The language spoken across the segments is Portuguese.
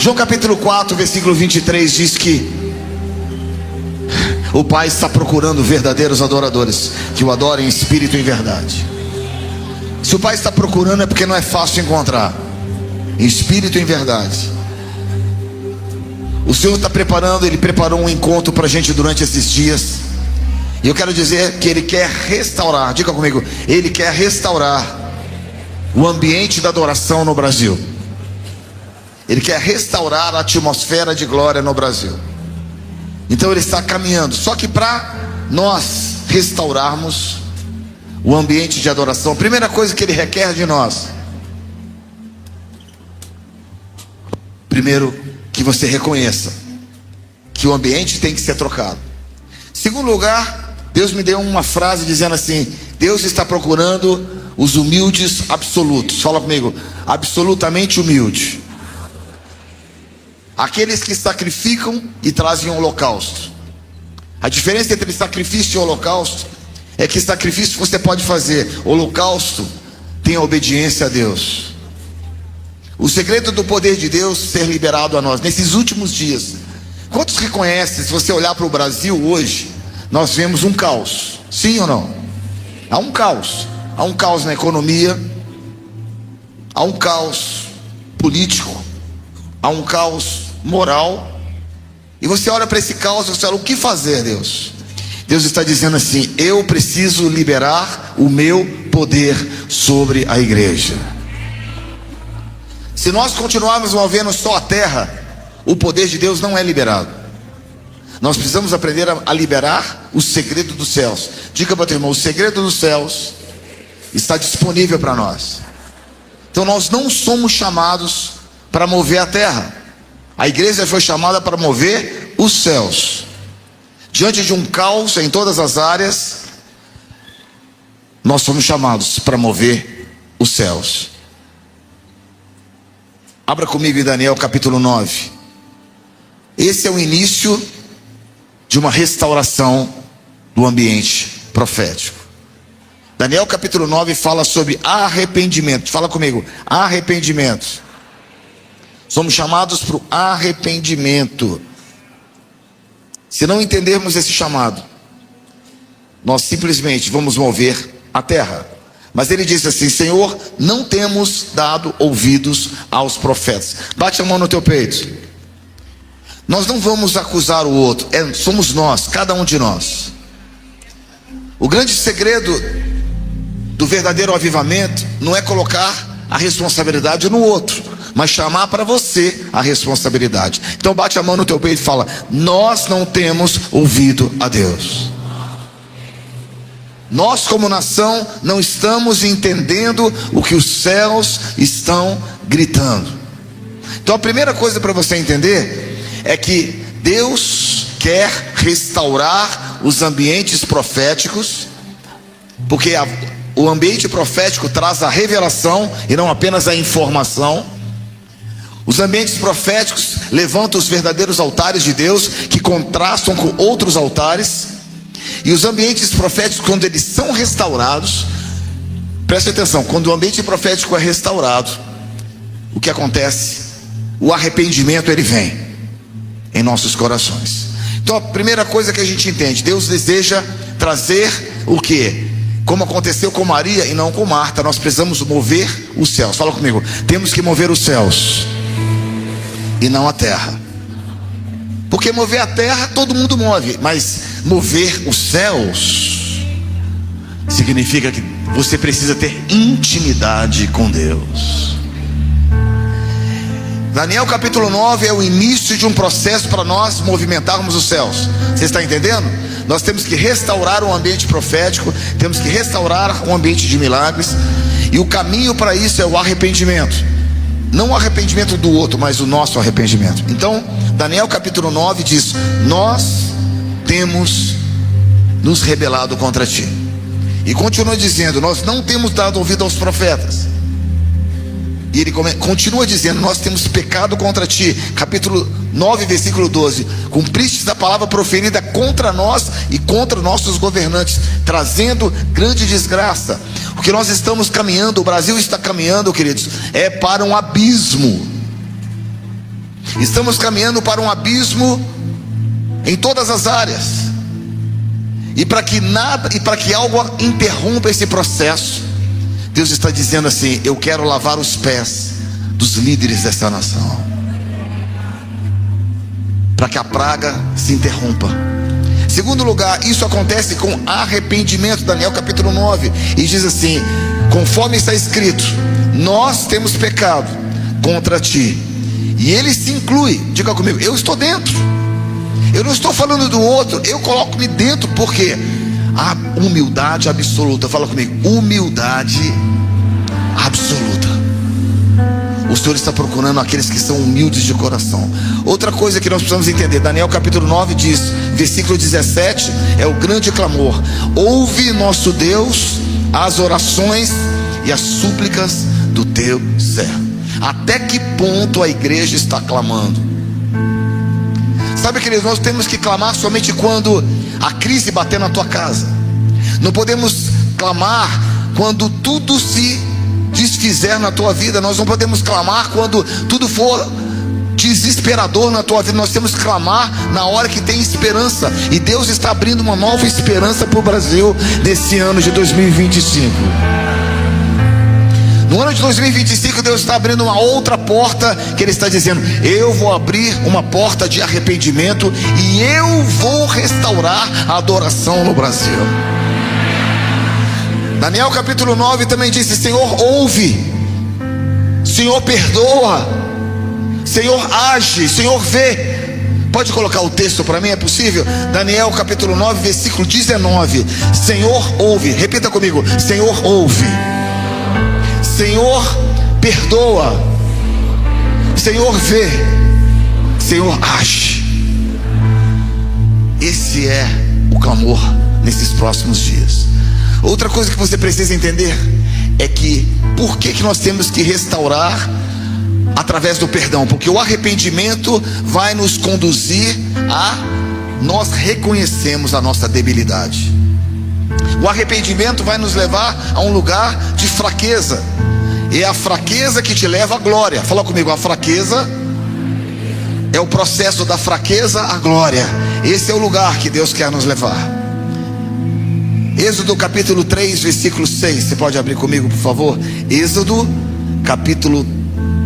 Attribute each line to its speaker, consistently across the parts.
Speaker 1: João capítulo 4, versículo 23 diz que o Pai está procurando verdadeiros adoradores que o adorem em espírito e em verdade. Se o Pai está procurando é porque não é fácil encontrar, em espírito e em verdade. O Senhor está preparando, Ele preparou um encontro para a gente durante esses dias. E eu quero dizer que Ele quer restaurar, diga comigo, Ele quer restaurar o ambiente da adoração no Brasil. Ele quer restaurar a atmosfera de glória no Brasil. Então Ele está caminhando. Só que para nós restaurarmos o ambiente de adoração, a primeira coisa que Ele requer de nós, primeiro, que você reconheça que o ambiente tem que ser trocado. Segundo lugar, Deus me deu uma frase dizendo assim: Deus está procurando os humildes absolutos. Fala comigo, absolutamente humilde. Aqueles que sacrificam e trazem um holocausto. A diferença entre sacrifício e holocausto é que sacrifício você pode fazer, holocausto tem a obediência a Deus. O segredo do poder de Deus ser liberado a nós nesses últimos dias. Quantos reconhecem, se você olhar para o Brasil hoje, nós vemos um caos, sim ou não? Há um caos. Há um caos na economia, há um caos político, há um caos moral. E você olha para esse caos e você fala: o que fazer, Deus? Deus está dizendo assim: eu preciso liberar o meu poder sobre a igreja. Se nós continuarmos movendo só a terra, o poder de Deus não é liberado. Nós precisamos aprender a liberar o segredo dos céus. Diga para o teu irmão: o segredo dos céus está disponível para nós. Então nós não somos chamados para mover a terra. A igreja foi chamada para mover os céus. Diante de um caos em todas as áreas, nós somos chamados para mover os céus. Abra comigo em Daniel capítulo 9. Esse é o início de uma restauração do ambiente profético. Daniel capítulo 9 fala sobre arrependimento. Fala comigo, arrependimento. Somos chamados para o arrependimento. Se não entendermos esse chamado, nós simplesmente vamos mover a terra. Mas ele disse assim: Senhor, não temos dado ouvidos aos profetas. Bate a mão no teu peito. Nós não vamos acusar o outro, somos nós, cada um de nós. O grande segredo do verdadeiro avivamento não é colocar a responsabilidade no outro, mas chamar para você a responsabilidade. Então bate a mão no teu peito e fala: nós não temos ouvido a Deus. Nós como nação não estamos entendendo o que os céus estão gritando. Então a primeira coisa para você entender é que Deus quer restaurar os ambientes proféticos, porque o ambiente profético traz a revelação e não apenas a informação. Os ambientes proféticos levantam os verdadeiros altares de Deus, que contrastam com outros altares. E os ambientes proféticos, quando eles são restaurados, preste atenção, quando o ambiente profético é restaurado, o que acontece? O arrependimento, ele vem em nossos corações. Então a primeira coisa que a gente entende, Deus deseja trazer o que? Como aconteceu com Maria e não com Marta, nós precisamos mover os céus. Fala comigo, temos que mover os céus e não a terra. Porque mover a terra todo mundo move, mas mover os céus significa que você precisa ter intimidade com Deus. Daniel capítulo 9 é o início de um processo para nós movimentarmos os céus. Você está entendendo? Nós temos que restaurar o ambiente profético, temos que restaurar o ambiente de milagres, e o caminho para isso é o arrependimento. Não o arrependimento do outro, mas o nosso arrependimento. Então Daniel capítulo 9 diz: nós temos nos rebelado contra ti. E continua dizendo: nós não temos dado ouvido aos profetas. E ele continua dizendo: nós temos pecado contra ti. Capítulo 9, versículo 12: cumpristes a palavra proferida contra nós e contra nossos governantes, trazendo grande desgraça. O que nós estamos caminhando, o Brasil está caminhando, queridos, é para um abismo. Estamos caminhando para um abismo em todas as áreas. E para que algo interrompa esse processo, Deus está dizendo assim: eu quero lavar os pés dos líderes dessa nação, para que a praga se interrompa. Segundo lugar, isso acontece com arrependimento. Daniel capítulo 9, e diz assim: conforme está escrito, nós temos pecado contra ti. E ele se inclui, diga comigo, eu estou dentro. Eu não estou falando do outro, eu coloco-me dentro, porque a humildade absoluta, fala comigo, humildade absoluta. O Senhor está procurando aqueles que são humildes de coração. Outra coisa que nós precisamos entender, Daniel capítulo 9 diz, versículo 17, é o grande clamor: ouve, nosso Deus, as orações e as súplicas do teu servo. Até que ponto a igreja está clamando? Sabe, queridos, nós temos que clamar somente quando a crise bater na tua casa. Não podemos clamar quando tudo se desfizer na tua vida. Nós não podemos clamar quando tudo for desesperador na tua vida. Nós temos que clamar na hora que tem esperança. E Deus está abrindo uma nova esperança para o Brasil nesse ano de 2025. No ano de 2025, Deus está abrindo uma outra porta, que Ele está dizendo: eu vou abrir uma porta de arrependimento e eu vou restaurar a adoração no Brasil. Daniel capítulo 9 também disse: Senhor, ouve, Senhor, perdoa, Senhor, age, Senhor, vê. Pode colocar o texto para mim, é possível? Daniel capítulo 9, versículo 19. Senhor, ouve, repita comigo: Senhor, ouve, Senhor, perdoa, Senhor, vê, Senhor, age. Esse é o clamor nesses próximos dias. Outra coisa que você precisa entender é que por que nós temos que restaurar através do perdão? Porque o arrependimento vai nos conduzir a nós reconhecermos a nossa debilidade. O arrependimento vai nos levar a um lugar de fraqueza. É a fraqueza que te leva à glória. Fala comigo, a fraqueza é o processo da fraqueza à glória. Esse é o lugar que Deus quer nos levar. Êxodo capítulo 3, versículo 6. Você pode abrir comigo, por favor? Êxodo capítulo,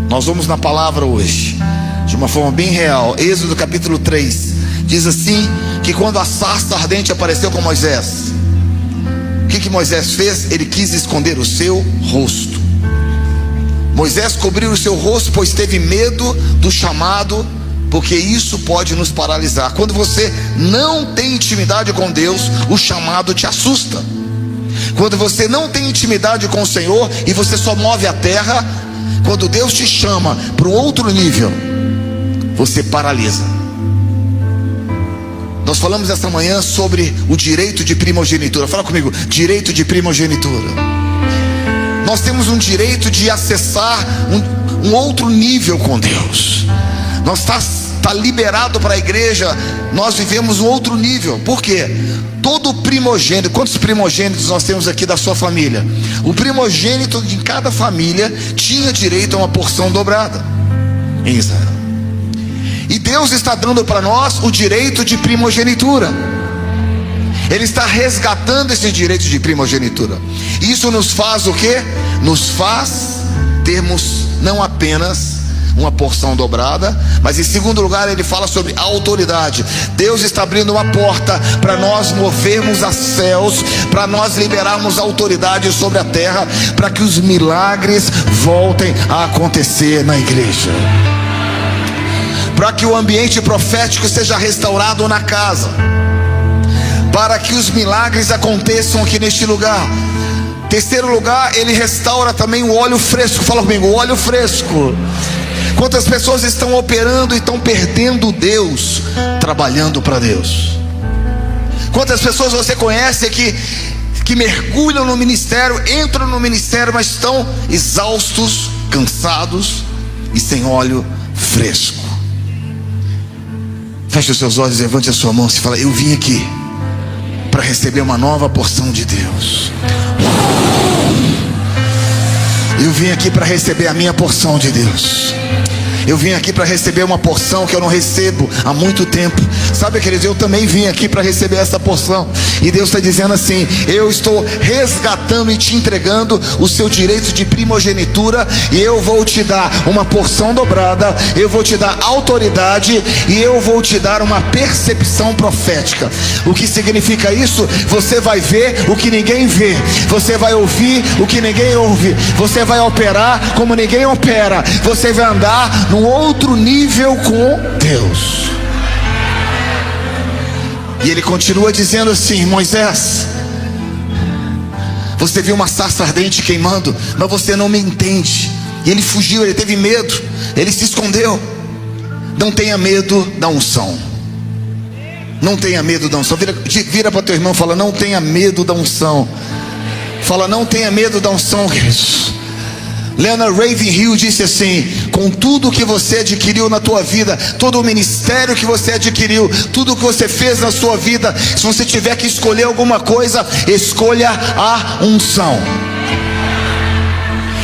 Speaker 1: nós vamos na palavra hoje de uma forma bem real. Êxodo capítulo 3 diz assim: que quando a sarça ardente apareceu com Moisés, o que Moisés fez? Ele quis esconder o seu rosto. Moisés cobriu o seu rosto, pois teve medo do chamado, porque isso pode nos paralisar. Quando você não tem intimidade com Deus, o chamado te assusta. Quando você não tem intimidade com o Senhor e você só move a terra, quando Deus te chama para um outro nível, você paralisa. Nós falamos esta manhã sobre o direito de primogenitura. Fala comigo, direito de primogenitura. Nós temos um direito de acessar um outro nível com Deus. Nós está liberado para a igreja. Nós vivemos um outro nível. Por quê? Todo primogênito, quantos primogênitos nós temos aqui da sua família? O primogênito de cada família tinha direito a uma porção dobrada em Israel. E Deus está dando para nós o direito de primogenitura. Ele está resgatando esse direito de primogenitura. Isso nos faz o quê? Nos faz termos não apenas uma porção dobrada, mas em segundo lugar ele fala sobre a autoridade. Deus está abrindo uma porta para nós movermos a céus, para nós liberarmos a autoridade sobre a terra, para que os milagres voltem a acontecer na igreja, para que o ambiente profético seja restaurado na casa, para que os milagres aconteçam aqui neste lugar. Terceiro lugar, ele restaura também o óleo fresco. Fala comigo, o óleo fresco. Quantas pessoas estão operando e estão perdendo Deus, trabalhando para Deus? Quantas pessoas você conhece que mergulham no ministério, entram no ministério, mas estão exaustos, cansados e sem óleo fresco? Feche os seus olhos, levante a sua mão e fala: eu vim aqui para receber uma nova porção de Deus. Eu vim aqui para receber a minha porção de Deus. Eu vim aqui para receber uma porção que eu não recebo há muito tempo. Sabe, queridos, eu também vim aqui para receber essa porção. E Deus está dizendo assim: eu estou resgatando e te entregando o seu direito de primogenitura, e eu vou te dar uma porção dobrada, eu vou te dar autoridade, e eu vou te dar uma percepção profética. O que significa isso? Você vai ver o que ninguém vê, você vai ouvir o que ninguém ouve, você vai operar como ninguém opera, você vai andar num outro nível com Deus. E ele continua dizendo assim: Moisés, você viu uma sarça ardente queimando, mas você não me entende. E ele fugiu, ele teve medo, ele se escondeu. Não tenha medo da unção. Não tenha medo da unção. Vira para teu irmão e fala: não tenha medo da unção. Fala: não tenha medo da unção, queridos. Leonard Ravenhill disse assim: com tudo que você adquiriu na tua vida, todo o ministério que você adquiriu, tudo que você fez na sua vida, se você tiver que escolher alguma coisa, escolha a unção.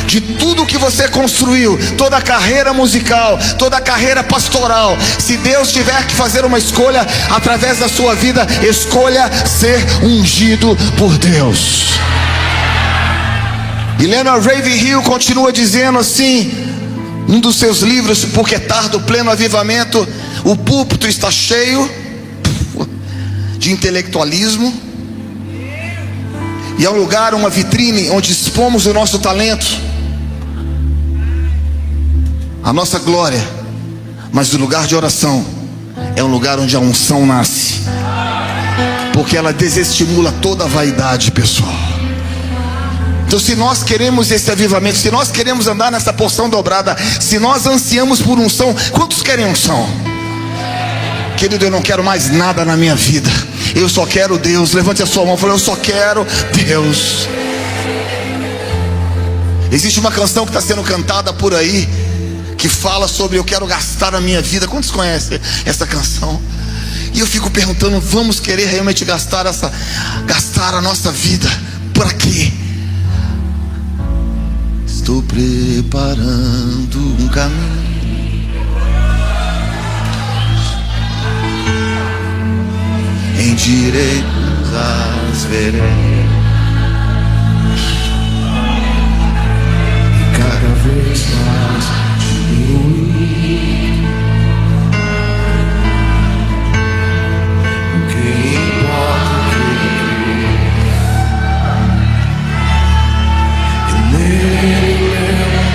Speaker 1: De tudo que você construiu, toda a carreira musical, toda a carreira pastoral, se Deus tiver que fazer uma escolha através da sua vida, escolha ser ungido por Deus. E Leonard Ravenhill continua dizendo assim, um dos seus livros: porque tarda o pleno avivamento, o púlpito está cheio de intelectualismo, e é um lugar, uma vitrine onde expomos o nosso talento, a nossa glória. Mas o lugar de oração é um lugar onde a unção nasce, porque ela desestimula toda a vaidade pessoal. Então, se nós queremos esse avivamento, se nós queremos andar nessa porção dobrada, se nós ansiamos por unção, quantos querem unção? Querido, eu não quero mais nada na minha vida, eu só quero Deus. Levante a sua mão e fale: eu só quero Deus. Existe uma canção que está sendo cantada por aí, que fala sobre eu quero gastar a minha vida. Quantos conhecem essa canção? E eu fico perguntando: vamos querer realmente gastar a nossa vida? Para quê? Estou preparando um caminho em direitos às veredas, e cada vez mais diminuir o que importa.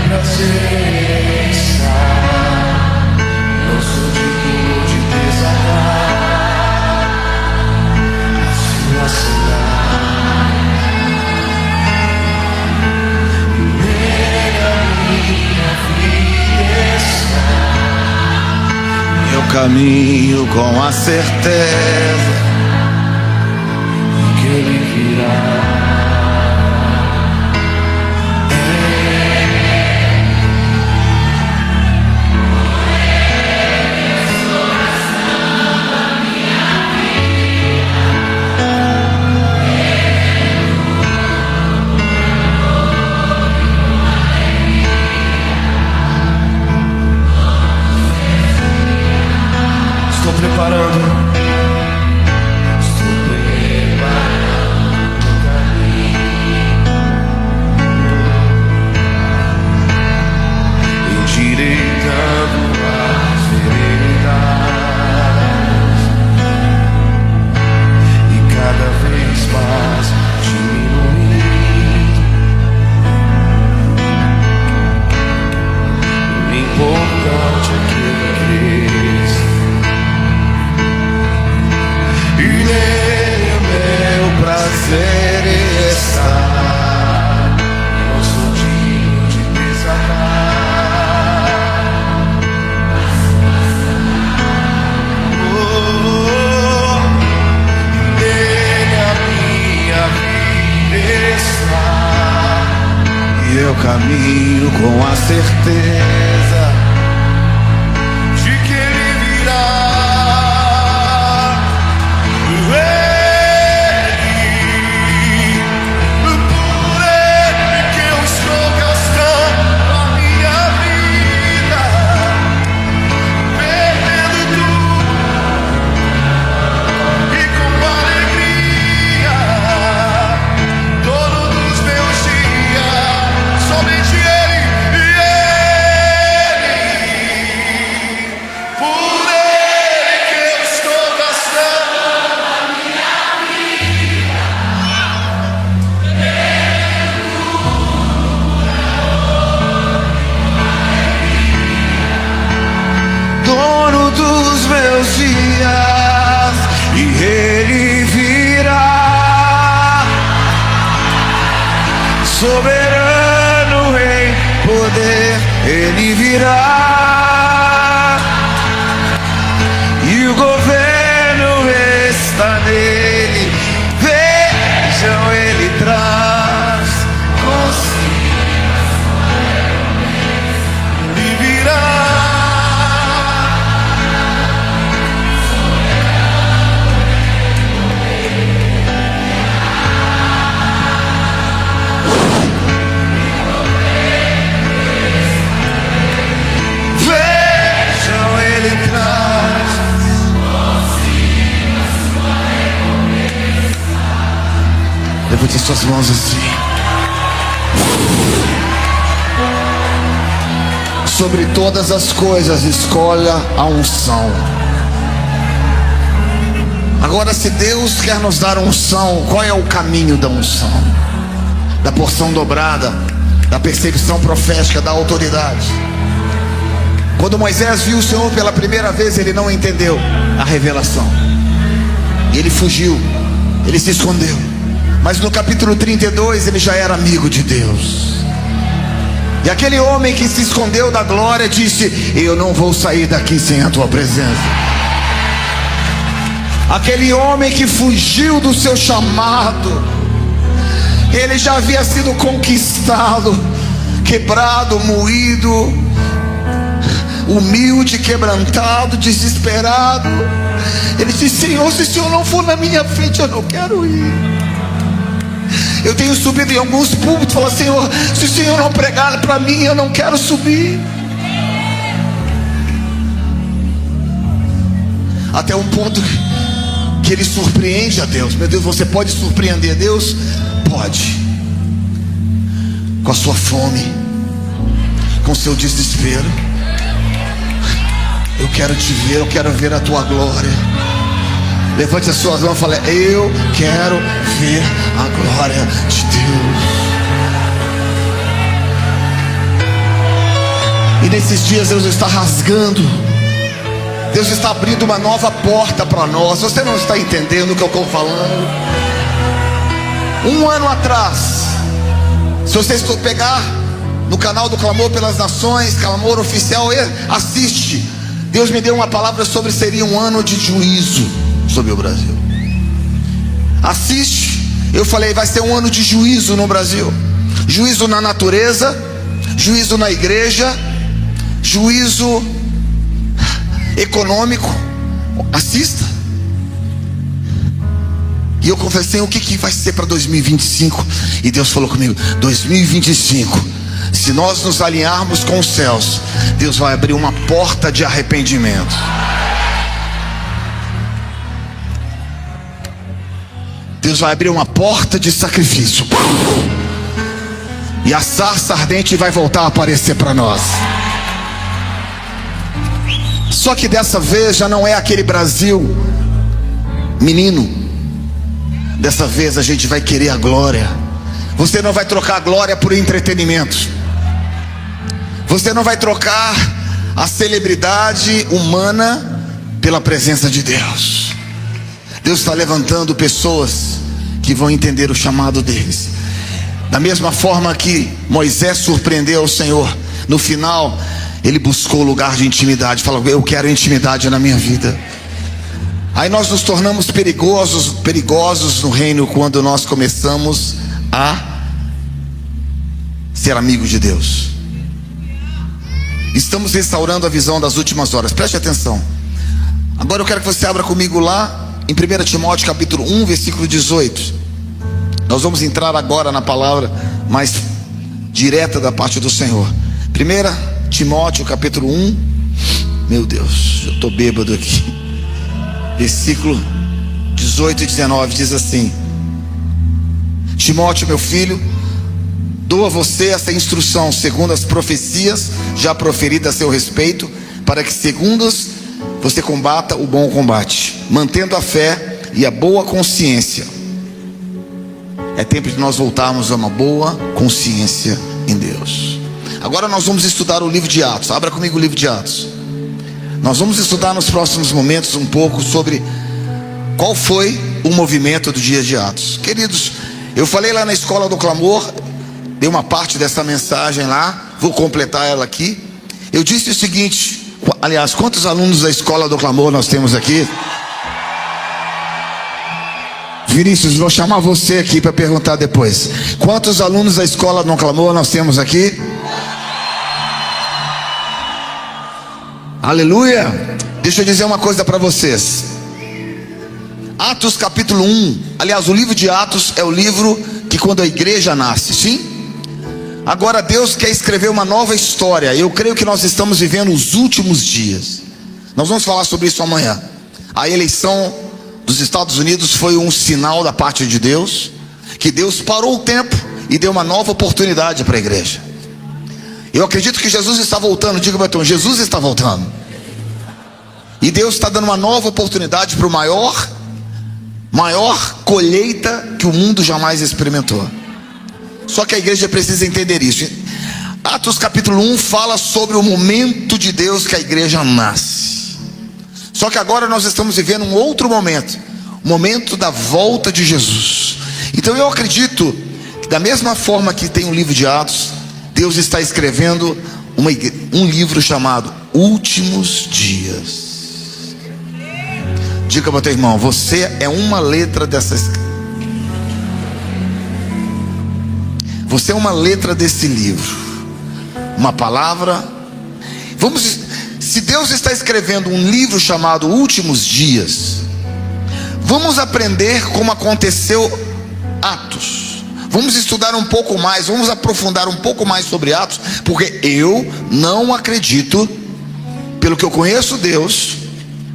Speaker 1: Prazer estar, não sou digno de desatar a sua cidade. Nele a minha vida está, meu caminho com a certeza que ele virá. Caminho com a certeza de que ele virá. Por ele que eu estou gastando a minha vida. soberano em poder, ele virá, e o governo está nele. Vejam, ele traz consciência, ele virá. Levante as suas mãos assim. Sobre todas as coisas, escolha a unção. Agora, se Deus quer nos dar unção, qual é o caminho da unção? Da porção dobrada, da percepção profética, da autoridade. Quando Moisés viu o Senhor pela primeira vez, ele não entendeu a revelação. Ele fugiu, ele se escondeu. Mas no capítulo 32 ele já era amigo de Deus. E aquele homem que se escondeu da glória disse: eu não vou sair daqui sem a tua presença. Aquele homem que fugiu do seu chamado, ele já havia sido conquistado, quebrado, moído, humilde, quebrantado, desesperado. Ele disse: Senhor, se o Senhor não for na minha frente, eu não quero ir. Eu tenho subido em alguns púlpitos e falado: Senhor, se o Senhor não pregar para mim, eu não quero subir. Até um ponto que ele surpreende a Deus. Meu Deus, você pode surpreender a Deus? Pode. Com a sua fome, com o seu desespero. Eu quero te ver, eu quero ver a tua glória. Levante as suas mãos e fale: eu quero ver a glória de Deus. E nesses dias Deus está rasgando, Deus está abrindo uma nova porta para nós. Você não está entendendo o que eu estou falando? Um ano atrás, se você pegar no canal do Clamor pelas Nações, Clamor Oficial, assiste. Deus me deu uma palavra sobre seria um ano de juízo sobre o Brasil. Assiste. Eu falei: vai ser um ano de juízo no Brasil. Juízo na natureza, juízo na igreja, juízo econômico. Assista. E eu confessei: o que vai ser para 2025? E Deus falou comigo: 2025, se nós nos alinharmos com os céus, Deus vai abrir uma porta de arrependimento. Deus vai abrir uma porta de sacrifício. E a sarça ardente vai voltar a aparecer para nós. Só que dessa vez já não é aquele Brasil menino. Dessa vez a gente vai querer a glória. Você não vai trocar a glória por entretenimento. Você não vai trocar a celebridade humana pela presença de Deus. Deus está levantando pessoas que vão entender o chamado deles. Da mesma forma que Moisés surpreendeu o Senhor, no final ele buscou lugar de intimidade. Falou: eu quero intimidade na minha vida. Aí nós nos tornamos perigosos no reino quando nós começamos a ser amigos de Deus. Estamos restaurando a visão das últimas horas. Preste atenção. Agora eu quero que você abra comigo lá em 1 Timóteo capítulo 1, versículo 18. Nós vamos entrar agora na palavra mais direta da parte do Senhor. 1 Timóteo capítulo 1. Meu Deus, eu estou bêbado aqui. Versículo 18 e 19 diz assim: Timóteo, meu filho, dou a você essa instrução segundo as profecias já proferidas a seu respeito, para que segundas você combata o bom combate, mantendo a fé e a boa consciência. É tempo de nós voltarmos a uma boa consciência em Deus. Agora nós vamos estudar o livro de Atos. Abra comigo o livro de Atos. Nós vamos estudar nos próximos momentos um pouco sobre qual foi o movimento do dia de Atos. Queridos, eu falei lá na escola do clamor, dei uma parte dessa mensagem lá, vou completar ela aqui. Eu disse o seguinte, aliás, quantos alunos da Escola do Clamor nós temos aqui? Vinícius, vou chamar você aqui para perguntar depois. Quantos alunos da Escola do Clamor nós temos aqui? Aleluia! Deixa eu dizer uma coisa para vocês. Atos capítulo 1, aliás, o livro de Atos é o livro que quando a igreja nasce, sim? Agora Deus quer escrever uma nova história. Eu creio que nós estamos vivendo os últimos dias. Nós vamos falar sobre isso amanhã. A eleição dos Estados Unidos foi um sinal da parte de Deus, que Deus parou o tempo e deu uma nova oportunidade para a igreja. Eu acredito que Jesus está voltando. Diga, Betão, Jesus está voltando. E Deus está dando uma nova oportunidade para o maior colheita que o mundo jamais experimentou. Só que a igreja precisa entender isso. Atos capítulo 1 fala sobre o momento de Deus que a igreja nasce. Só que agora nós estamos vivendo um outro momento, o momento da volta de Jesus. Então eu acredito que da mesma forma que tem o livro de Atos, Deus está escrevendo um livro chamado Últimos Dias. Diga para o teu irmão, você é uma letra dessas. Você é uma letra desse livro, uma palavra. Se Deus está escrevendo um livro chamado Últimos Dias, vamos aprender como aconteceu Atos. Vamos estudar um pouco mais, vamos aprofundar um pouco mais sobre Atos, porque eu não acredito, pelo que eu conheço Deus,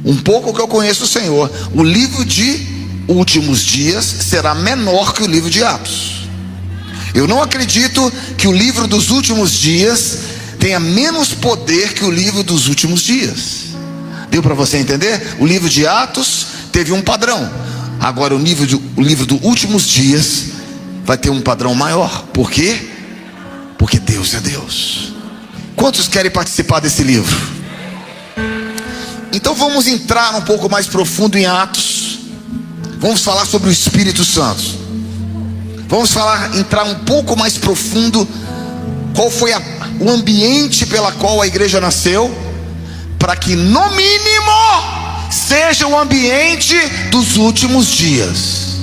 Speaker 1: um pouco que eu conheço o Senhor, o livro de Últimos Dias será menor que o livro de Atos. Eu não acredito que o livro dos últimos dias tenha menos poder que o livro dos últimos dias. Deu para você entender? O livro de Atos teve um padrão. Agora o livro dos últimos dias vai ter um padrão maior. Por quê? Porque Deus é Deus. Quantos querem participar desse livro? Então vamos entrar um pouco mais profundo em Atos. Vamos falar sobre o Espírito Santo. Vamos entrar um pouco mais profundo. Qual foi o ambiente pela qual a igreja nasceu, para que no mínimo seja o ambiente dos últimos dias.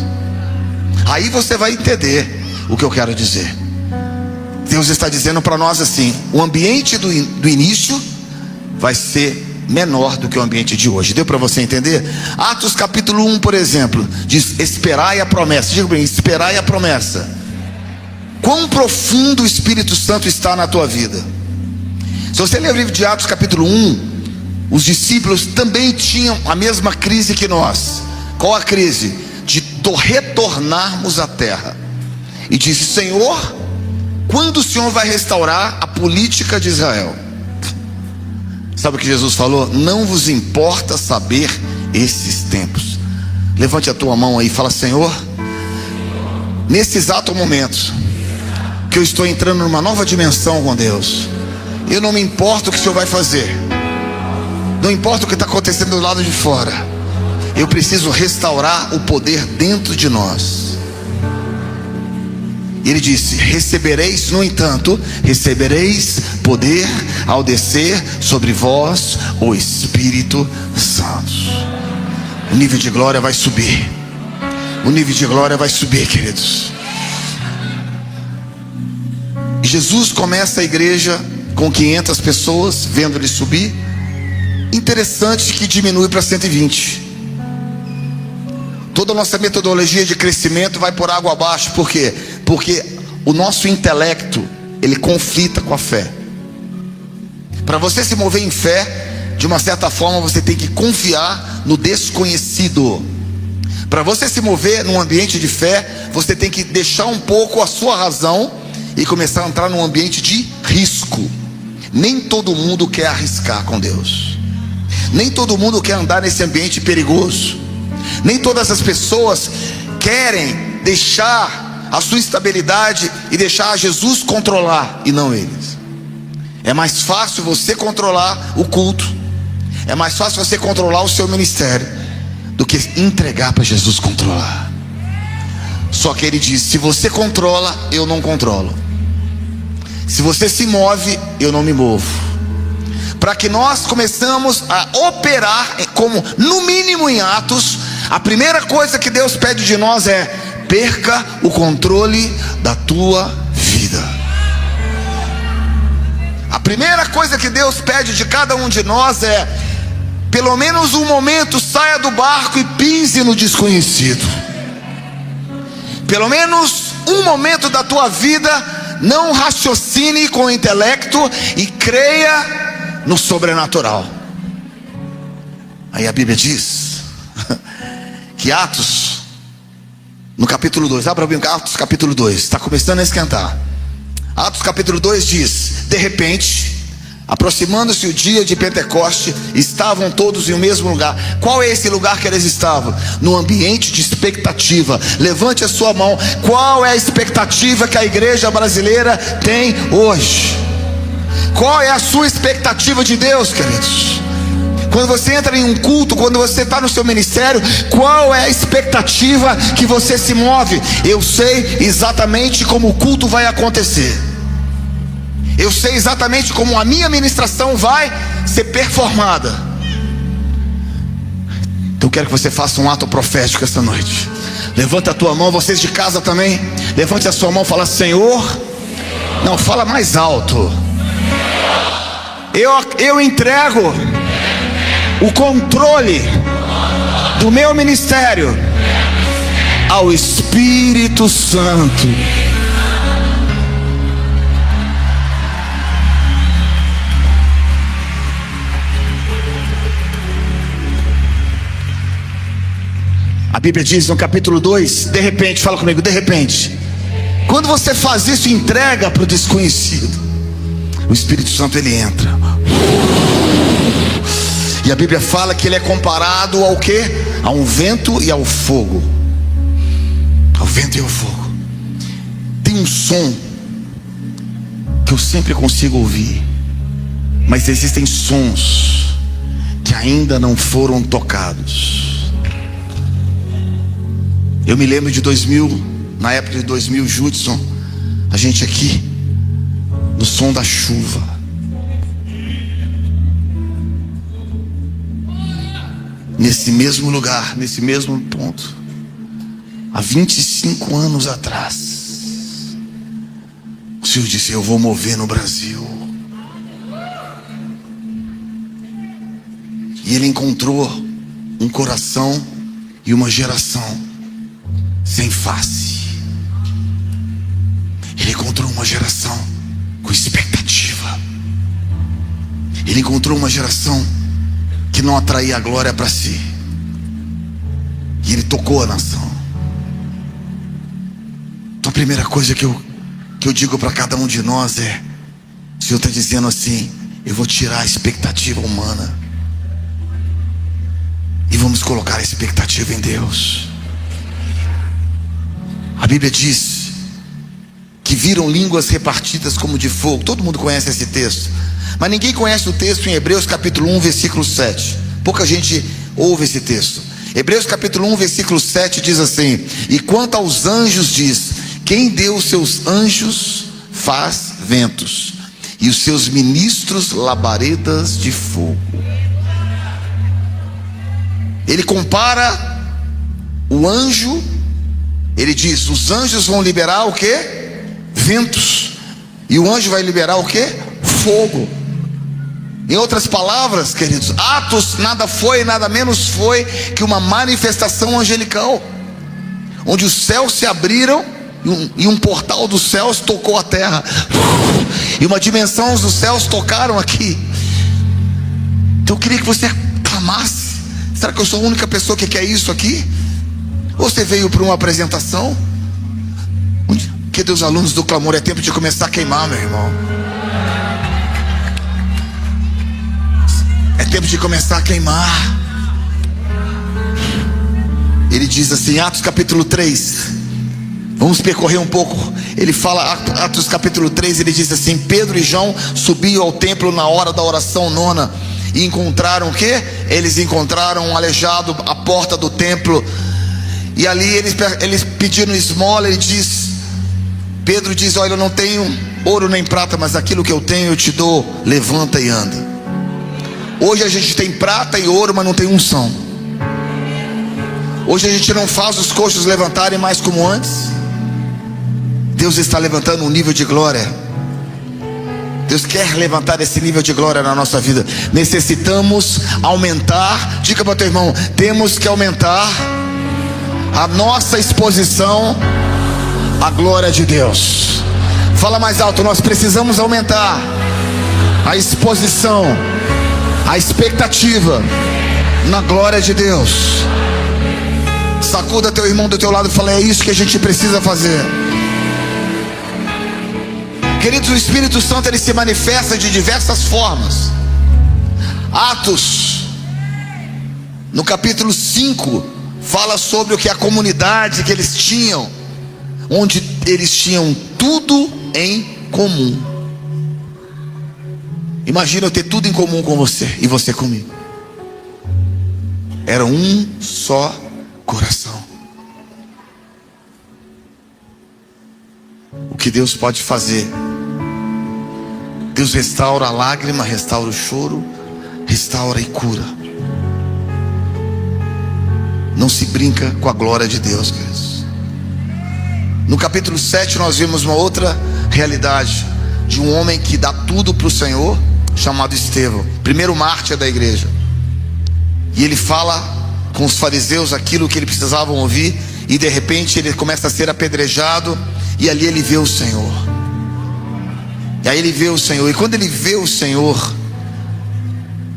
Speaker 1: Aí você vai entender o que eu quero dizer. Deus está dizendo para nós assim: o ambiente do início vai ser menor do que o ambiente de hoje. Deu para você entender? Atos capítulo 1, por exemplo, diz: esperai a promessa. Diga bem, esperai a promessa. Quão profundo o Espírito Santo está na tua vida? Se você ler o livro de Atos capítulo 1, os discípulos também tinham a mesma crise que nós. Qual a crise? De retornarmos à terra. E disse: Senhor, quando o Senhor vai restaurar a política de Israel? Sabe o que Jesus falou? Não vos importa saber esses tempos. Levante a tua mão aí e fala: Senhor, nesse exato momento que eu estou entrando numa nova dimensão com Deus, eu não me importo o que o Senhor vai fazer, não importa o que está acontecendo do lado de fora, eu preciso restaurar o poder dentro de nós. Ele disse: recebereis, no entanto, recebereis poder ao descer sobre vós o Espírito Santo. O nível de glória vai subir. O nível de glória vai subir, queridos. E Jesus começa a igreja com 500 pessoas, vendo ele subir. Interessante que diminui para 120. Toda a nossa metodologia de crescimento vai por água abaixo. Por quê? Porque o nosso intelecto, ele conflita com a fé. Para você se mover em fé, de uma certa forma você tem que confiar no desconhecido. Para você se mover num ambiente de fé, você tem que deixar um pouco a sua razão e começar a entrar num ambiente de risco. Nem todo mundo quer arriscar com Deus. Nem todo mundo quer andar nesse ambiente perigoso. Nem todas as pessoas querem deixar a sua estabilidade e deixar Jesus controlar, e não eles. É mais fácil você controlar o culto, é mais fácil você controlar o seu ministério do que entregar para Jesus controlar. Só que ele diz: se você controla, eu não controlo. Se você se move, eu não me movo. Para que nós começamos a operar como, no mínimo em Atos, a primeira coisa que Deus pede de nós é: perca o controle da tua vida. A primeira coisa que Deus pede de cada um de nós é: pelo menos um momento saia do barco e pise no desconhecido. Pelo menos um momento da tua vida, não raciocine com o intelecto e creia no sobrenatural. Aí a Bíblia diz que Atos, no capítulo 2, abra bem Atos capítulo 2, está começando a esquentar. Atos capítulo 2 diz: de repente, aproximando-se o dia de Pentecoste, estavam todos em um mesmo lugar. Qual é esse lugar que eles estavam? No ambiente de expectativa. Levante a sua mão. Qual é a expectativa que a igreja brasileira tem hoje? Qual é a sua expectativa de Deus, queridos? Quando você entra em um culto, quando você está no seu ministério, qual é a expectativa que você se move? Eu sei exatamente como o culto vai acontecer. Eu sei exatamente como a minha ministração vai ser performada. Então eu quero que você faça um ato profético esta noite. Levanta a tua mão, vocês de casa também. Levante a sua mão e fala: Senhor. Não, fala mais alto. Eu entrego o controle do meu ministério ao Espírito Santo. A Bíblia diz no capítulo 2, de repente, fala comigo, de repente. Quando você faz isso, entrega para o desconhecido, o Espírito Santo ele entra. E a Bíblia fala que ele é comparado ao quê? A um vento e ao fogo. Ao vento e ao fogo. Tem um som que eu sempre consigo ouvir, mas existem sons que ainda não foram tocados. Eu me lembro de 2000, na época de 2000, Judson, a gente aqui, no som da chuva. Nesse mesmo lugar, nesse mesmo ponto, há 25 anos atrás, o Senhor disse: eu vou mover no Brasil. E Ele encontrou um coração e uma geração sem face. Ele encontrou uma geração com expectativa. Ele encontrou uma geração que não atraía a glória para si. E Ele tocou a nação. Então a primeira coisa que eu digo para cada um de nós é: o Senhor está dizendo assim: eu vou tirar a expectativa humana e vamos colocar a expectativa em Deus. A Bíblia diz que viram línguas repartidas como de fogo. Todo mundo conhece esse texto, mas ninguém conhece o texto em Hebreus capítulo 1, versículo 7. Pouca gente ouve esse texto. Hebreus capítulo 1, versículo 7 diz assim: e quanto aos anjos diz: quem deu os seus anjos faz ventos, e os seus ministros labaredas de fogo. Ele compara o anjo. Ele diz: os anjos vão liberar o quê? Ventos. E o anjo vai liberar o quê? Fogo. Em outras palavras, queridos, Atos nada foi, nada menos foi que uma manifestação angelical, onde os céus se abriram e um portal dos céus tocou a terra, e uma dimensão dos céus tocaram aqui. Então eu queria que você clamasse: será que eu sou a única pessoa que quer isso aqui? Ou você veio para uma apresentação? Cadê os alunos do clamor? É tempo de começar a queimar, meu irmão. É tempo de começar a queimar. Ele diz assim, Atos capítulo 3. Vamos percorrer um pouco. Ele fala, Atos capítulo 3, ele diz assim: Pedro e João subiam ao templo na hora da oração nona, e encontraram o quê? Eles encontraram um aleijado à porta do templo. E ali eles pediram esmola. Pedro diz: olha, eu não tenho ouro nem prata, mas aquilo que eu tenho eu te dou, levanta e anda. Hoje a gente tem prata e ouro, mas não tem unção. Hoje a gente não faz os coxos levantarem mais como antes. Deus está levantando um nível de glória. Deus quer levantar esse nível de glória na nossa vida. Necessitamos aumentar. Diga para o teu irmão: temos que aumentar a nossa exposição à glória de Deus. Fala mais alto: nós precisamos aumentar a exposição, a expectativa na glória de Deus. Sacuda teu irmão do teu lado e fala: é isso que a gente precisa fazer. Queridos, o Espírito Santo ele se manifesta de diversas formas. Atos, no capítulo 5, fala sobre o que a comunidade que eles tinham, onde eles tinham tudo em comum. Imagina eu ter tudo em comum com você e você comigo. Era um só coração. O que Deus pode fazer? Deus restaura a lágrima, restaura o choro, restaura e cura. Não se brinca com a glória de Deus, queridos. No capítulo 7 nós vimos uma outra realidade de um homem que dá tudo para o Senhor, chamado Estevão, primeiro mártir da igreja. E ele fala com os fariseus aquilo que eles precisavam ouvir, e de repente ele começa a ser apedrejado, e ali ele vê o Senhor. E aí ele vê o Senhor, e quando ele vê o Senhor,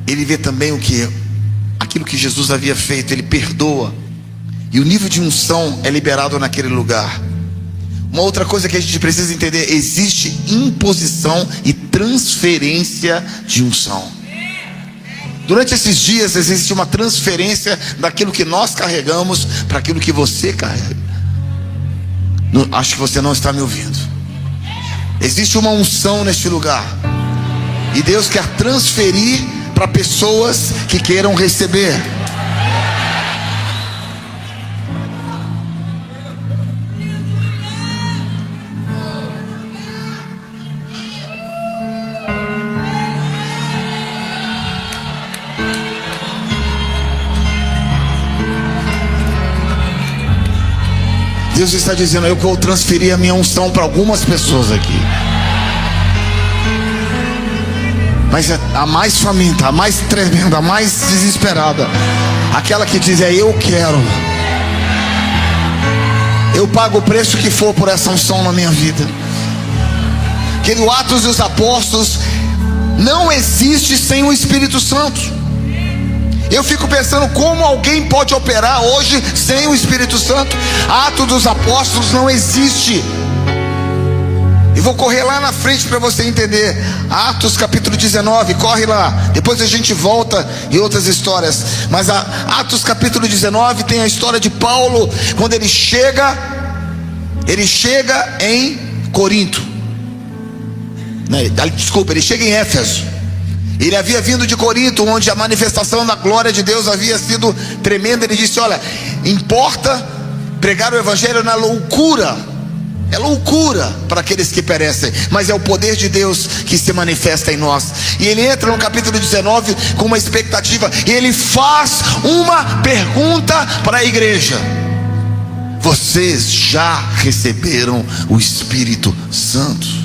Speaker 1: ele vê também aquilo que Jesus havia feito. Ele perdoa, e o nível de unção é liberado naquele lugar. Uma outra coisa que a gente precisa entender: existe imposição e transferência de unção. Durante esses dias existe uma transferência daquilo que nós carregamos para aquilo que você carrega. Acho que você não está me ouvindo. Existe uma unção neste lugar, e Deus quer transferir para pessoas que queiram receber. Deus está dizendo: eu vou transferir a minha unção para algumas pessoas aqui. Mas a mais faminta, a mais tremenda, a mais desesperada, aquela que diz: eu quero, eu pago o preço que for por essa unção na minha vida. Que no Atos dos Apóstolos não existe sem o Espírito Santo. Eu fico pensando como alguém pode operar hoje sem o Espírito Santo. Atos dos Apóstolos não existe. E vou correr lá na frente para você entender. Atos capítulo 19, corre lá. Depois a gente volta em outras histórias. Mas Atos capítulo 19 tem a história de Paulo, quando ele chega em Corinto. Desculpa, ele chega em Éfeso. Ele havia vindo de Corinto, onde a manifestação da glória de Deus havia sido tremenda. Ele disse: olha, importa pregar o evangelho na loucura. É loucura para aqueles que perecem, mas é o poder de Deus que se manifesta em nós. E ele entra no capítulo 19 com uma expectativa, e ele faz uma pergunta para a igreja: vocês já receberam o Espírito Santo?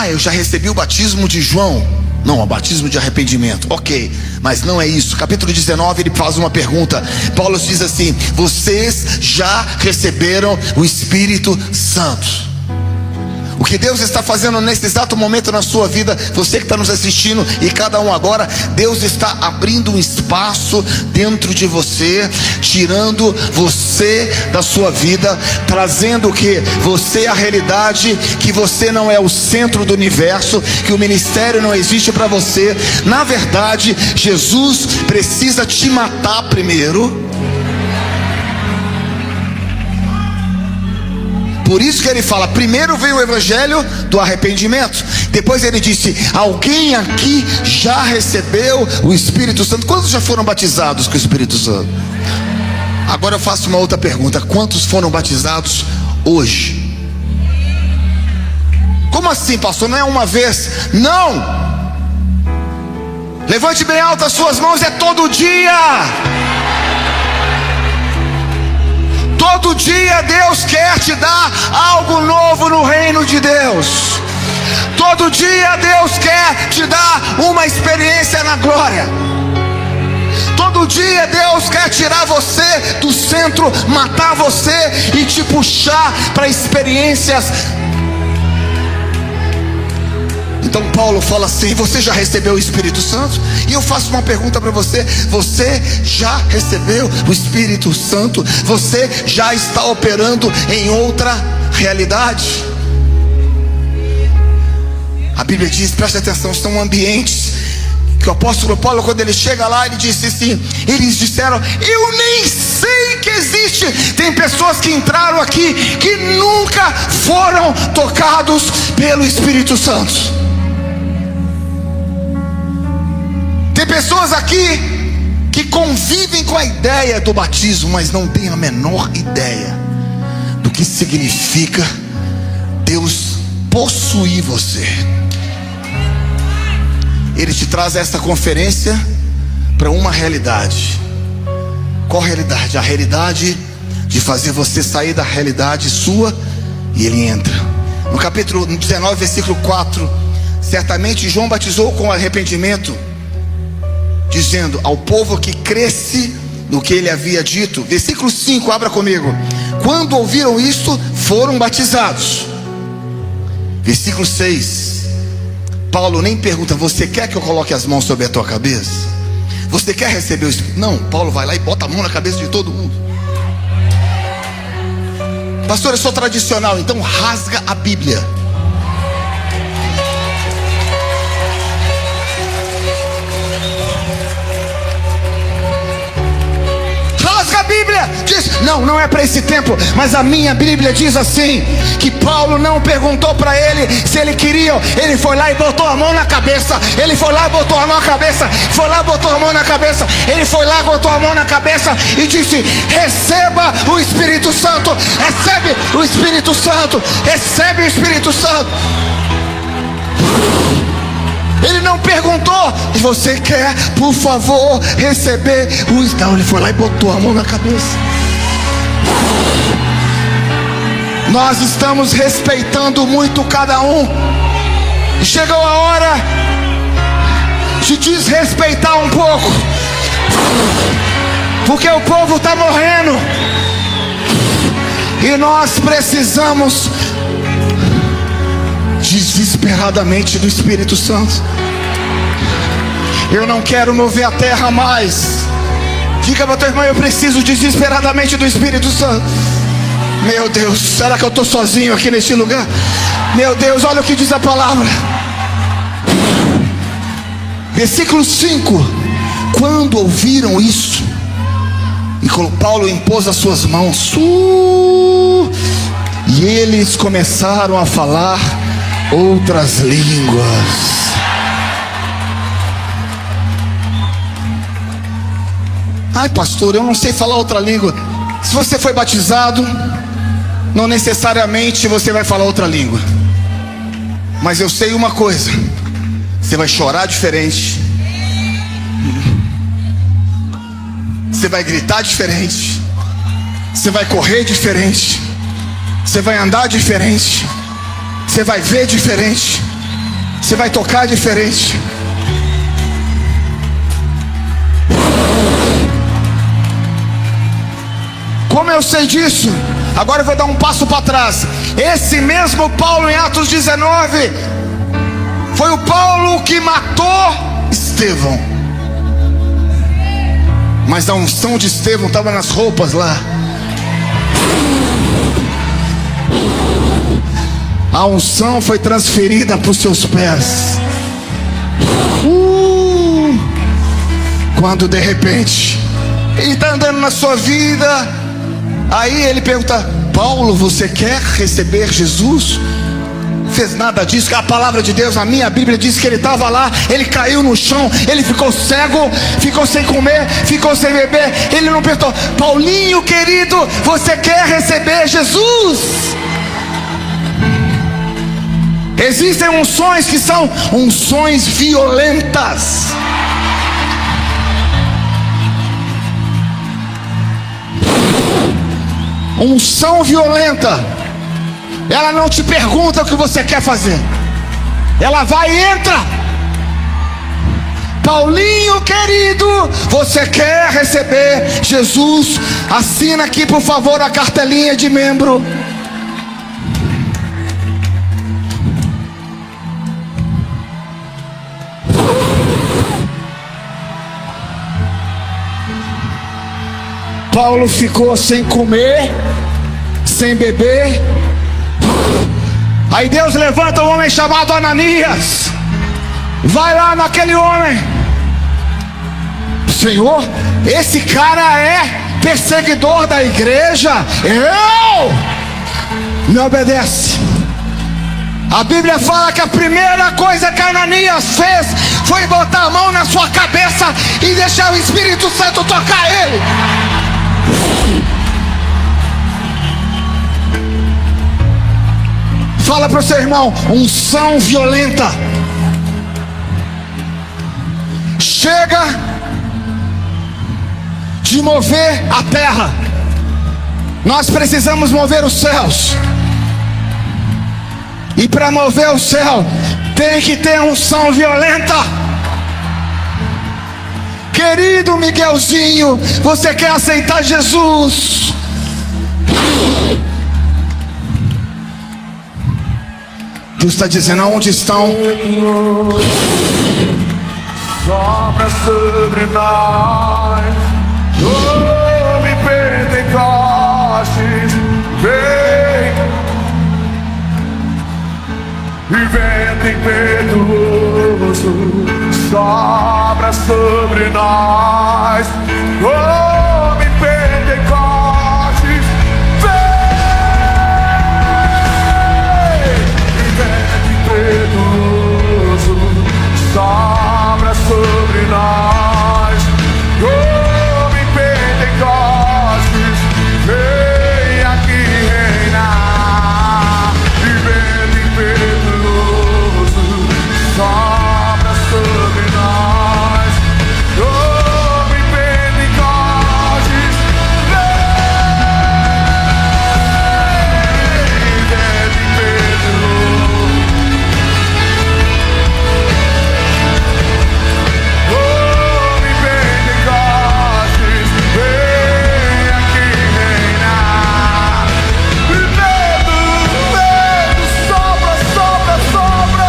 Speaker 1: Eu já recebi o batismo de João. Não, o batismo de arrependimento. Ok, mas não é isso. Capítulo 19 ele faz uma pergunta. Paulo diz assim: vocês já receberam o Espírito Santo? O que Deus está fazendo nesse exato momento na sua vida, você que está nos assistindo e cada um agora, Deus está abrindo um espaço dentro de você, tirando você da sua vida, trazendo o que? Você a realidade que você não é o centro do universo, que o ministério não existe para você. Na verdade, Jesus precisa te matar primeiro. Por isso que ele fala: primeiro veio o evangelho do arrependimento. Depois ele disse: alguém aqui já recebeu o Espírito Santo? Quantos já foram batizados com o Espírito Santo? Agora eu faço uma outra pergunta: quantos foram batizados hoje. Como assim, pastor? Não é uma vez? Não! Levante bem alto as suas mãos, é todo dia. Todo dia Deus quer te dar algo novo no reino de Deus. Todo dia Deus quer te dar uma experiência na glória. Todo dia Deus quer tirar você do centro, matar você e te puxar para experiências. Então Paulo fala assim: você já recebeu o Espírito Santo? E eu faço uma pergunta para você: você já recebeu o Espírito Santo? Você já está operando em outra realidade? A Bíblia diz, preste atenção, são ambientes que o apóstolo Paulo, quando ele chega lá, ele disse assim, eles disseram: eu nem sei que existe. Tem pessoas que entraram aqui que nunca foram tocados pelo Espírito Santo. Tem pessoas aqui que convivem com a ideia do batismo, mas não têm a menor ideia do que significa Deus possuir você. Ele te traz essa conferência para uma realidade. Qual realidade? A realidade de fazer você sair da realidade sua. E ele entra no capítulo 19, versículo 4. Certamente João batizou com arrependimento, dizendo ao povo que cresce no que ele havia dito. Versículo 5, abra comigo. Quando ouviram isto, foram batizados. Versículo 6, Paulo nem pergunta: você quer que eu coloque as mãos sobre a tua cabeça? Você quer receber o Espírito? Não, Paulo vai lá e bota a mão na cabeça de todo mundo. Pastor, eu sou tradicional, então rasga a Bíblia. Rasga a Bíblia. Diz: não, não é para esse tempo. Mas a minha Bíblia diz assim, que Paulo não perguntou para ele se ele queria. Ele foi lá e botou a mão na cabeça. Ele foi lá e botou a mão na cabeça. Foi lá e botou a mão na cabeça. Ele foi lá e botou a mão na cabeça e disse: receba o Espírito Santo. Recebe o Espírito Santo. Recebe o Espírito Santo. Ele não perguntou: você quer, por favor, receber o... Não, ele foi lá e botou a mão na cabeça. Nós estamos respeitando muito cada um. Chegou a hora de desrespeitar um pouco, porque o povo está morrendo e nós precisamos desesperadamente do Espírito Santo. Eu não quero mover a terra mais. Diga para teu irmão: eu preciso desesperadamente do Espírito Santo. Meu Deus, será que eu estou sozinho aqui neste lugar? Meu Deus, olha o que diz a palavra. Versículo 5. Quando ouviram isso, e Paulo impôs as suas mãos, e eles começaram a falar outras línguas. Ai, pastor, eu não sei falar outra língua. Se você foi batizado, não necessariamente você vai falar outra língua. Mas eu sei uma coisa: você vai chorar diferente, você vai gritar diferente, você vai correr diferente, você vai andar diferente, você vai ver diferente, você vai tocar diferente. Como eu sei disso? Agora eu vou dar um passo para trás. Esse mesmo Paulo, em Atos 19, foi o Paulo que matou Estevão. Mas a unção de Estevão estava nas roupas lá. A unção foi transferida para os seus pés. Quando de repente ele está andando na sua vida, aí ele pergunta: Paulo, você quer receber Jesus?
Speaker 2: fez nada disso. A palavra de Deus, a minha Bíblia diz que ele estava lá, ele caiu no chão, ele ficou cego, ficou sem comer, ficou sem beber. Ele não perguntou: Paulinho querido, você quer receber Jesus? Existem unções que são unções violentas. Unção violenta, ela não te pergunta o que você quer fazer, ela vai e entra. Paulinho querido, você quer receber Jesus? Assina aqui por favor a cartelinha de membro. Paulo ficou sem comer, sem beber. Aí Deus levanta um homem chamado Ananias. Vai lá naquele homem: Senhor, esse cara é perseguidor da igreja. Me obedece. A Bíblia fala que a primeira coisa que Ananias fez foi botar a mão na sua cabeça e deixar o Espírito Santo tocar ele. Fala para o seu irmão: unção violenta. Chega de mover a terra, nós precisamos mover os céus. E para mover o céu tem que ter unção violenta. Querido Miguelzinho, você quer aceitar Jesus? Deus está dizendo: aonde estão?
Speaker 3: Sopra sobre nós, nome Pentecostes, vem, e vento impetuoso, sopra sobre nós, nome Pentecostes, vem, e vento impetuoso, sopra sobre nós, nome Pentecostes, vem aqui reinar, e vento impetuoso, sopra sobre nós, nome Pentecostes, vem, vento impetuoso. Nome Pentecostes, vem aqui reinar. E vento, sopra, sopra, sopra.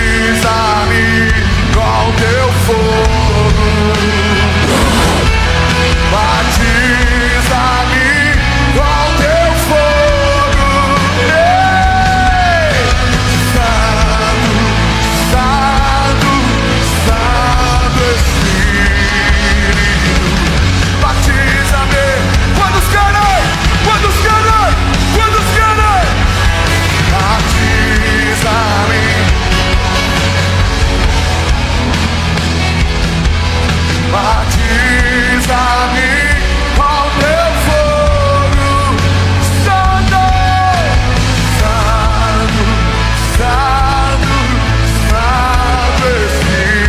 Speaker 3: Batiza-me com teu fogo. Batiza-me com teu fogo. Ei! Santo, Santo, Santo Espírito. Batiza-me. Quantos querem? Quantos querem? Quantos querem? Batiza-me. Batiza-me com teu fogo, Santo, Santo, Santo, Santo Espírito.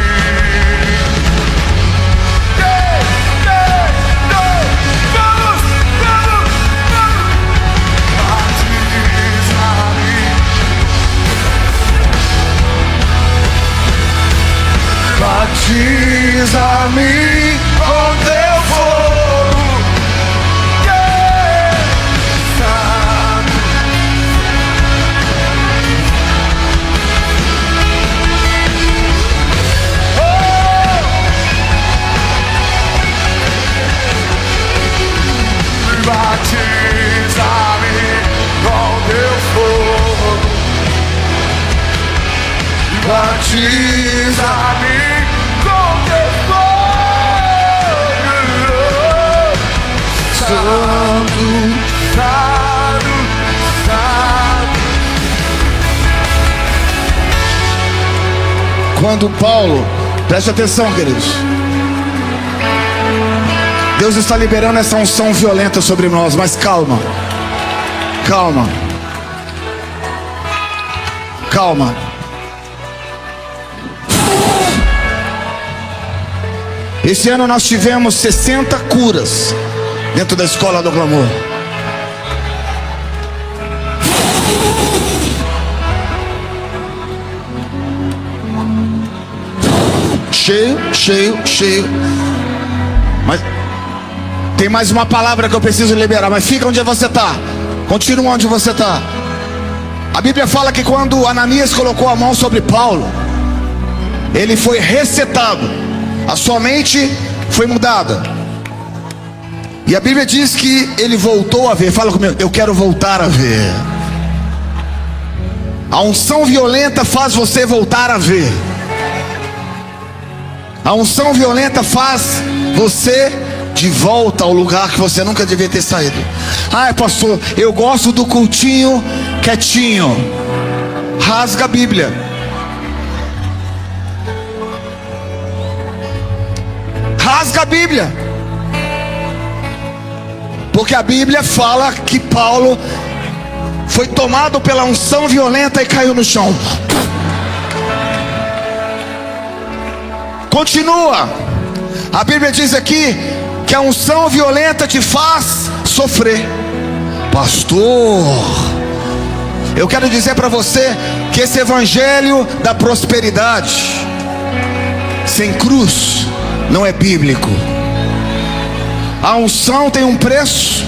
Speaker 3: Vamos, vamos, vamos. Batiza-me. Batiza-me com teu fogo, Santo. Batiza-me com teu fogo. Batiza-me com teu fogo. Santo, Santo, Santo.
Speaker 2: Quando Paulo, preste atenção, queridos, Deus está liberando essa unção violenta sobre nós, mas calma, calma, calma. Esse ano nós tivemos 60 curas dentro da Escola do Clamor. Cheio, cheio, cheio. Mas tem mais uma palavra que eu preciso liberar. Mas fica onde você está. Continua onde você está. A Bíblia fala que quando Ananias colocou a mão sobre Paulo, ele foi resetado. A sua mente foi mudada. E a Bíblia diz que ele voltou a ver. Fala comigo, eu quero voltar a ver. A unção violenta faz você voltar a ver. A unção violenta faz você de volta ao lugar que você nunca devia ter saído. Ai, pastor, eu gosto do cultinho quietinho. Rasga a Bíblia. Rasga a Bíblia. Porque a Bíblia fala que Paulo foi tomado pela unção violenta e caiu no chão. Continua. A Bíblia diz aqui que a unção violenta te faz sofrer. Pastor, eu quero dizer para você que esse evangelho da prosperidade sem cruz não é bíblico. A unção tem um preço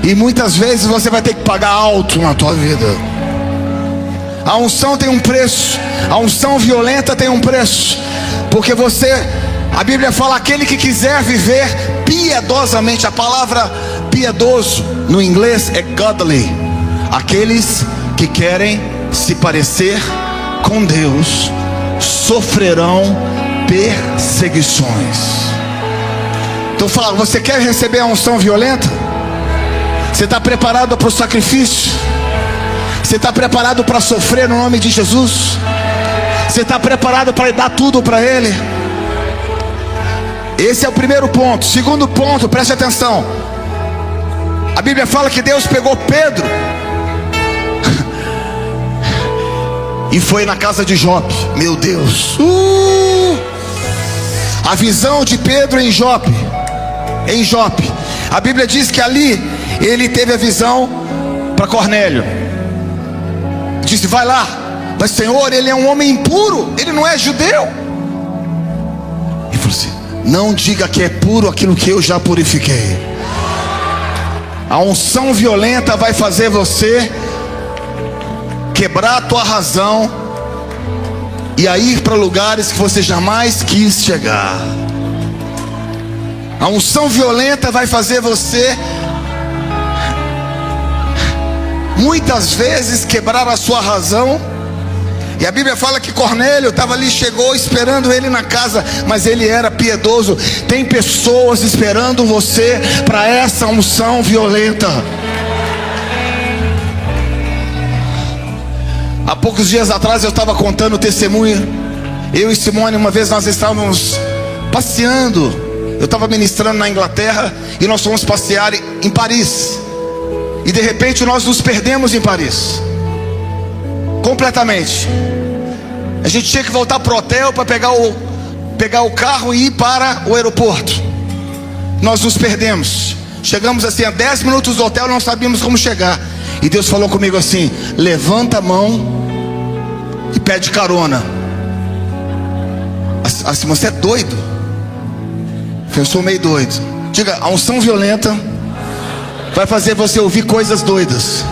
Speaker 2: e muitas vezes você vai ter que pagar alto na tua vida. A unção tem um preço. A unção violenta tem um preço. Porque a Bíblia fala, aquele que quiser viver piedosamente. A palavra piedoso no inglês é godly. Aqueles que querem se parecer com Deus sofrerão perseguições. Então fala, você quer receber a unção violenta? Você está preparado para o sacrifício? Você está preparado para sofrer no nome de Jesus? Você está preparado para dar tudo para Ele? Esse é o primeiro ponto. Segundo ponto, preste atenção. A Bíblia fala que Deus pegou Pedro e foi na casa de Jope. Meu Deus. A visão de Pedro em Jope. Em Jope. A Bíblia diz que ali ele teve a visão para Cornélio. Disse, vai lá. Mas Senhor, ele é um homem impuro, ele não é judeu. E falou assim, não diga que é puro aquilo que eu já purifiquei. A unção violenta vai fazer você quebrar a tua razão e a ir para lugares que você jamais quis chegar. A unção violenta vai fazer você muitas vezes quebrar a sua razão. E a Bíblia fala que Cornélio estava ali, chegou esperando ele na casa, mas ele era piedoso. Tem pessoas esperando você para essa unção violenta. Há poucos dias atrás eu estava contando o testemunho. Eu e Simone, uma vez nós estávamos passeando. Eu estava ministrando na Inglaterra e nós fomos passear em Paris. E de repente nós nos perdemos em Paris. Completamente. A gente tinha que voltar para o hotel para pegar o carro e ir para o aeroporto. Nós nos perdemos. Chegamos assim a 10 minutos do hotel, não sabíamos como chegar. E Deus falou comigo assim: levanta a mão e pede carona. Assim, você é doido? Eu sou meio doido. Diga, a unção violenta vai fazer você ouvir coisas doidas.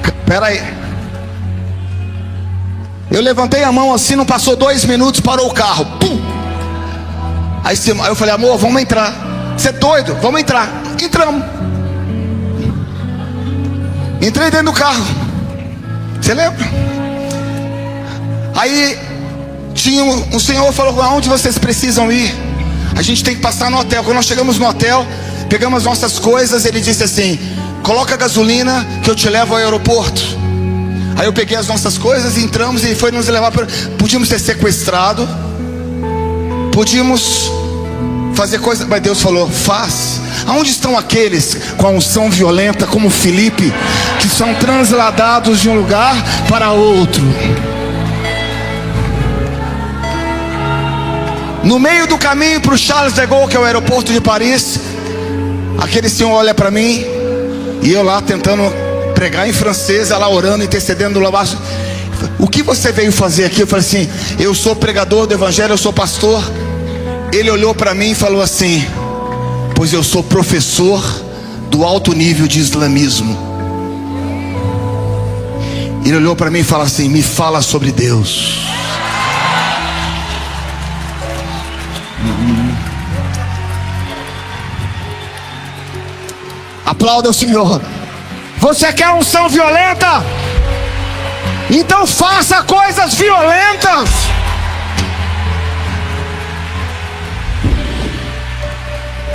Speaker 2: Espera aí. Eu levantei a mão assim, não passou 2 minutos, parou o carro. Pum! Aí eu falei, amor, vamos entrar. Você é doido? Vamos entrar. Entramos. Entrei dentro do carro. Você lembra? Aí um senhor falou: aonde vocês precisam ir? A gente tem que passar no hotel. Quando nós chegamos no hotel, pegamos nossas coisas, ele disse assim: coloca gasolina que eu te levo ao aeroporto. Aí eu peguei as nossas coisas, entramos e foi nos levar para... Podíamos ser sequestrados, podíamos fazer coisas, mas Deus falou: faz. Aonde estão aqueles com a unção violenta como Filipe, que são transladados de um lugar para outro? No meio do caminho para o Charles de Gaulle, que é o aeroporto de Paris, aquele senhor olha para mim, e eu lá tentando pregar em francês, ela orando, intercedendo lá abaixo. O que você veio fazer aqui? Eu falei assim: eu sou pregador do evangelho, eu sou pastor. Ele olhou para mim e falou assim: pois eu sou professor do alto nível de islamismo. Ele olhou para mim e falou assim: me fala sobre Deus. Aplauda o Senhor. Você quer unção violenta? Então faça coisas violentas.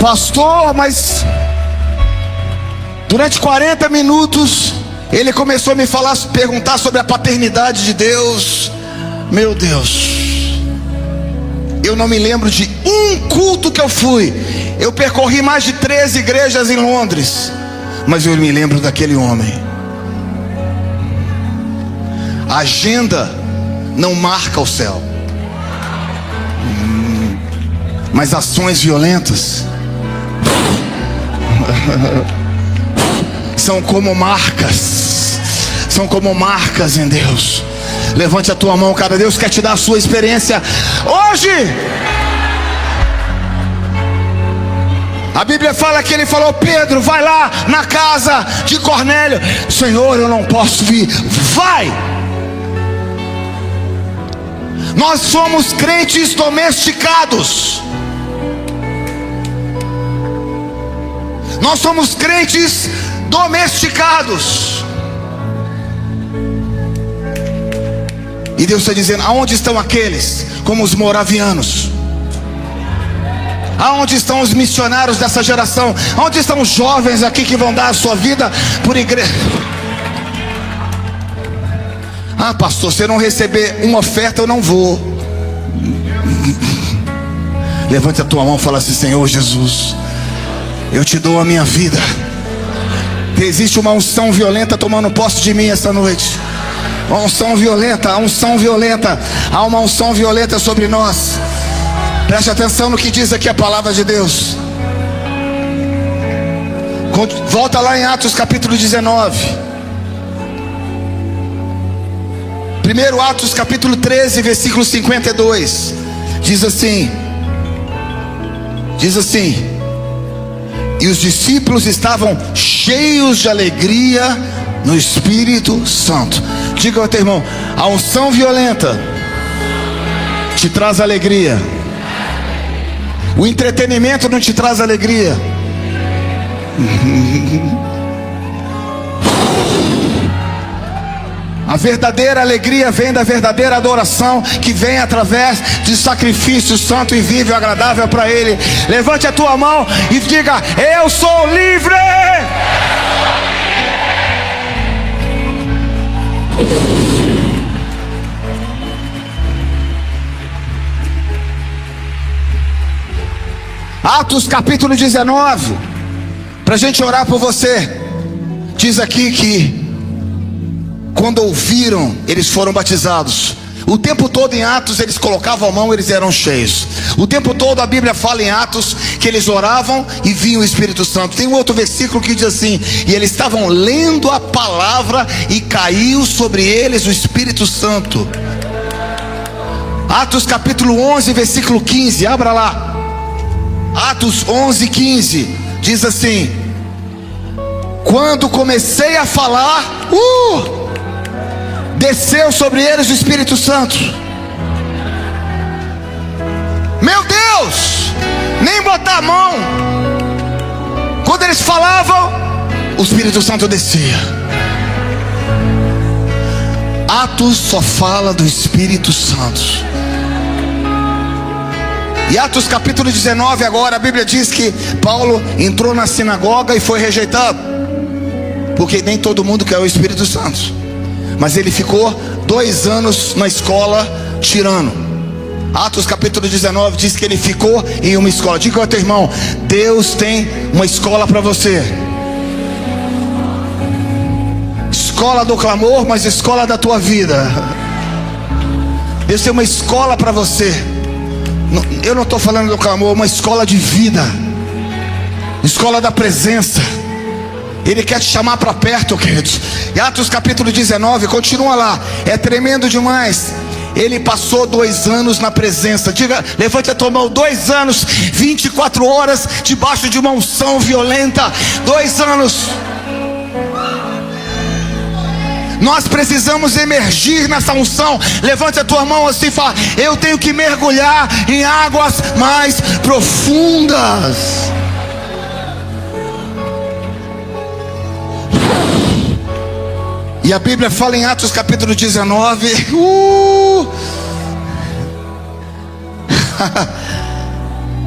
Speaker 2: Pastor, mas durante 40 minutos ele começou a me falar, perguntar sobre a paternidade de Deus. Meu Deus, eu não me lembro de um culto que eu fui. Eu percorri mais de 13 igrejas em Londres, mas eu me lembro daquele homem. A agenda não marca o céu, mas ações violentas são como marcas. São como marcas em Deus. Levante a tua mão, cara. Deus quer te dar a sua experiência hoje. A Bíblia fala que ele falou: Pedro, vai lá na casa de Cornélio. Senhor, eu não posso vir. Vai. Nós somos crentes domesticados. Nós somos crentes domesticados. E Deus está dizendo: aonde estão aqueles como os moravianos? Aonde estão os missionários dessa geração? Aonde estão os jovens aqui que vão dar a sua vida por igreja? Ah, pastor, se eu não receber uma oferta, eu não vou. Levante a tua mão e fala assim: Senhor Jesus, eu te dou a minha vida. Existe uma unção violenta tomando posse de mim essa noite. Uma unção violenta, a unção violenta. Há uma unção violenta sobre nós. Preste atenção no que diz aqui a palavra de Deus. Volta lá em Atos capítulo 19. Primeiro Atos capítulo 13, versículo 52. Diz assim: e os discípulos estavam cheios de alegria no Espírito Santo. Diga ao teu irmão: a unção violenta te traz alegria. O entretenimento não te traz alegria. A verdadeira alegria vem da verdadeira adoração, que vem através de sacrifício santo e vivo e agradável para Ele. Levante a tua mão e diga: eu sou livre. Atos capítulo 19, para a gente orar por você. Diz aqui que quando ouviram, eles foram batizados. O tempo todo em Atos eles colocavam a mão, eles eram cheios. O tempo todo a Bíblia fala em Atos que eles oravam e vinha o Espírito Santo. Tem um outro versículo que diz assim: e eles estavam lendo a palavra e caiu sobre eles o Espírito Santo. Atos capítulo 11, versículo 15, abra lá. Atos 11, 15, diz assim: quando comecei a falar, desceu sobre eles o Espírito Santo. Meu Deus, nem botar a mão. Quando eles falavam, o Espírito Santo descia. Atos só fala do Espírito Santo. E Atos capítulo 19 agora, a Bíblia diz que Paulo entrou na sinagoga e foi rejeitado, porque nem todo mundo quer o Espírito Santo. Mas ele ficou 2 anos na escola tirando. Atos capítulo 19 diz que ele ficou em uma escola. Diga ao teu irmão: Deus tem uma escola para você. Escola do clamor, mas escola da tua vida. Deus tem uma escola para você. Eu não estou falando do clamor, uma escola de vida, escola da presença. Ele quer te chamar para perto, queridos. E Atos capítulo 19, continua lá, é tremendo demais. Ele passou 2 anos na presença. Diga, levante a tua mão. 2 anos, 24 horas debaixo de uma unção violenta. 2 anos. Nós precisamos emergir nessa unção. Levante a tua mão assim e fala: eu tenho que mergulhar em águas mais profundas. E a Bíblia fala em Atos capítulo 19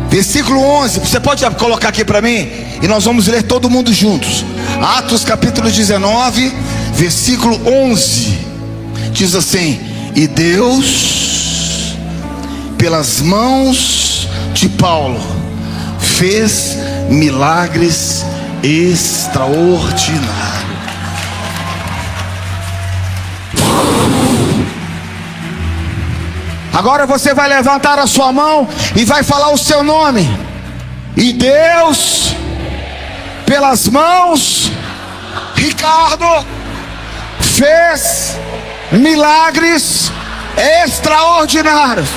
Speaker 2: versículo 11. Você pode colocar aqui para mim? E nós vamos ler todo mundo juntos. Atos capítulo 19, versículo 11. Diz assim: e Deus, pelas mãos de Paulo, fez milagres extraordinários. Agora você vai levantar a sua mão e vai falar o seu nome. E Deus, pelas mãos, Ricardo, fez milagres extraordinários.